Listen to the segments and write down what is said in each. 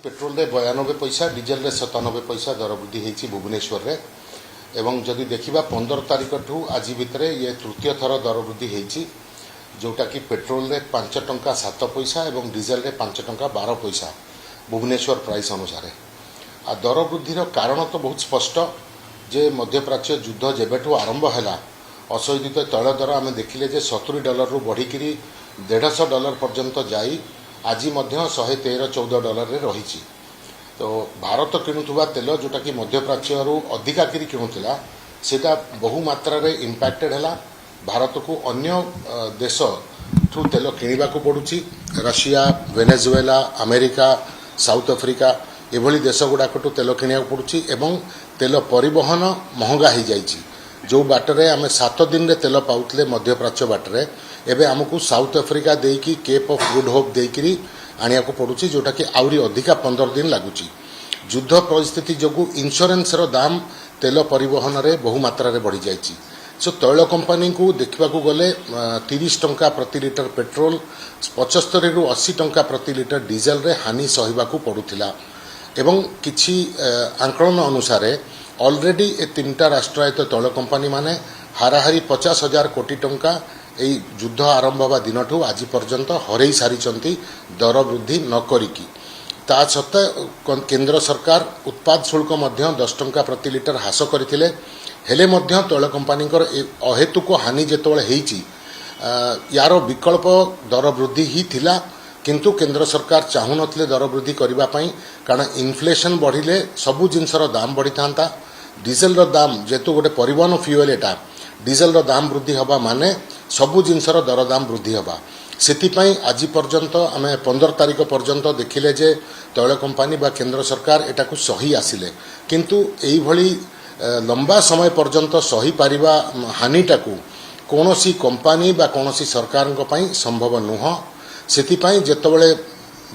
Petrol रे 92 पैसा diesel रे 97 पैसा दर वृद्धि होती भुवनेश्वर रे एवं जदि देखा 15 तारिख ठू आज भितर ये तृतीय थर दर वृद्धि होती जोटा कि पेट्रोल रे 5 टंका 7 पैसा एवं डीजेल रे 5 टंका 12 पैसा भुवनेश्वर प्राइस अनुसार आ दर वृद्धि कारण तो बहुत स्पष्ट जे मध्यप्राच्य युद्ध जेबेठू आरंभ है असहित तैल दर आम देखिले जे $70 रु बढ़िकी $150 पर्यंत जाई आज 113-114 रे रही। तो भारत किणुवा तेल जोटा कि मध्यप्राच्य अधिका किरी किणुला सेटा बहु मात्रा रे इम्पैक्टेड है भारत को अन्य देश ठू तेल किणवा को पड़ुछि Russia Venezuela America South Africa एभली देश गुड़ाक तेल किणा पड़ुछि एवं तेल परिवहन महंगा हो जाइछि जो बाटरे आम 7 दिन रे तेल पाउतले मध्यप्राच्य बाटरे एबे आमको साउथ अफ्रिका देकी केप ऑफ गुड होप देकी आनिया को पड़ुछि जोटा कि आउरी अधिका 15 दिन लागुछि। युद्ध परिस्थिति जोगु इंश्योरेंस रो दाम तेल परिवहन रे बहु मात्रा रे बढ़ी जाइछि। सो तैल कंपनी को देखा गले 30 टंका प्रति लिटर पेट्रोल 75 रु 80 टंका प्रति लिटर डीजेल रे हानि सहिबाकू पड़ुथिला एवं किछि आंकलन अनुसार ऑलरेडी ए 3टा राष्ट्रायत्त तैल कंपनी माने हाराहारी 50,000 कोटी टंका এই যুদ্ধ আরম্ভ হওয়া দিনঠু আজ পর্যন্ত হরাই সারিছন্তি দর বৃদ্ধি ন করিকি তা সত্ত্বে কেন্দ্র সরকার উৎপাদ শুল্ক মধ্য 10 টঙ্কা প্রতি লিটার হ্রাস করেছিলেন হেলে মধ্য তৈল কোম্পানিଙ୍କର অহেতুক হানি যেতବେଳେ ହେଇଛି यार विकल्प दर वृद्धि ही थिला किंतु केंद्र सरकार चाहू नथिले दर वृद्धि करबा पई कारण इन्फ्लेशन बढ़िले सबु जिनसर दाम बढ़ी थांता डीजेल रो दाम जेतु गोटे परिवहन फ्यूएल एटा डीजेल रो दाम वृद्धि हवा माने सबु जिनसर दर दाम वृद्धि हवा सेतिपाई आज पर्यंत आम 15 तारिख पर्यंत देखिले जे तैल कंपनी बा केंद्र सरकार एटा को सही आसिले किंतु एई भली लंबा समय पर्यंत सही पारिबा हानिटा को कोनोसी कंपनी बा कोनोसी सरकार संभव नुह सेतिपाई जेतबेले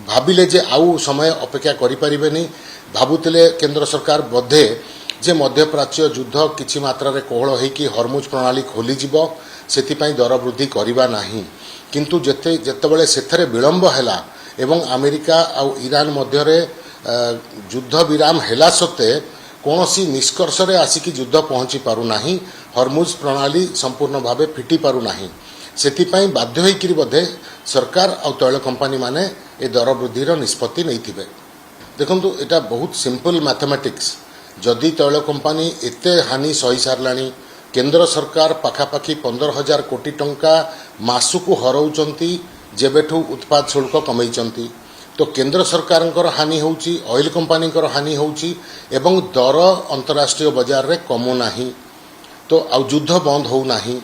भाबिले जे आउ समय अपेक्षा करि परिबेनी भाबुतिले केंद्र सरकार बधे जे मध्यप्राच्य युद्ध किछि मात्रा रे कोहळ हेकि हरमुज प्रणाली खोली जिवो सेतिपाई दर वृद्धि करिबा नाही किंतु जेतेबेले सेथरे विलंब हैला एवं अमेरिका आ ईरान मध्य रे युद्ध विराम हैला सत्ते कोनोसी निष्कर्ष रे आसिकी युद्ध पहुंची पारु नाही हरमुज प्रणाली संपूर्ण भावे फिटी पारु नाही सेतिपाई बाध्य होइकिरी बधे सरकार आ तैल कंपनी माने ए दर वृद्धि रो निष्पत्ति नैथिबे। देखंतु एटा बहुत सिंपल मैथमेटिक्स जदि तैल कंपनी एते हानि सही सारलानी केंद्र सरकार पाखापाखि 15,000 कोटी टंका मासुकु हरौचंती जेबेठू उत्पाद शुल्क कमैचंती तो केंद्र सरकार हानि होउची ऑयल कंपनी हानि होउची एवं दर अंतरराष्ट्रीय बाजार रे कमु नाही तो आ युद्ध बंद हो नाही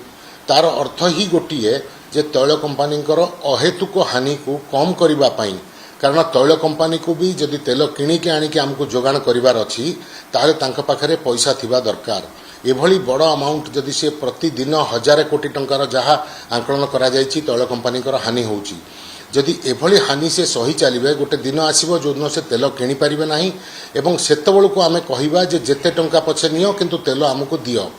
तार अर्थ ही गोटिए जे तैल कंपनी अहेतुक हानि को कम करबा पई कारण तैल कंपनी को भी जदि तेल किणिकी आनिकी आमको जोगाण करिवार अछि ताले तांका पाखरे पैसा थिबा दरकार एभली बड़ अमाउंट जदि से प्रतिदिन 1000 कोटी टंकार जहाँ आंकलन करा जायछि तैल कंपनी हानि होउछि जदि एभली हानि से सही चलिबे गोटे दिन आसीबो जो दिन से तेल किणी परिबे नाही एवं सेतबेलको आमे कहिबा जे जेते टंका पछे नियो किंतु तेल आमको दियो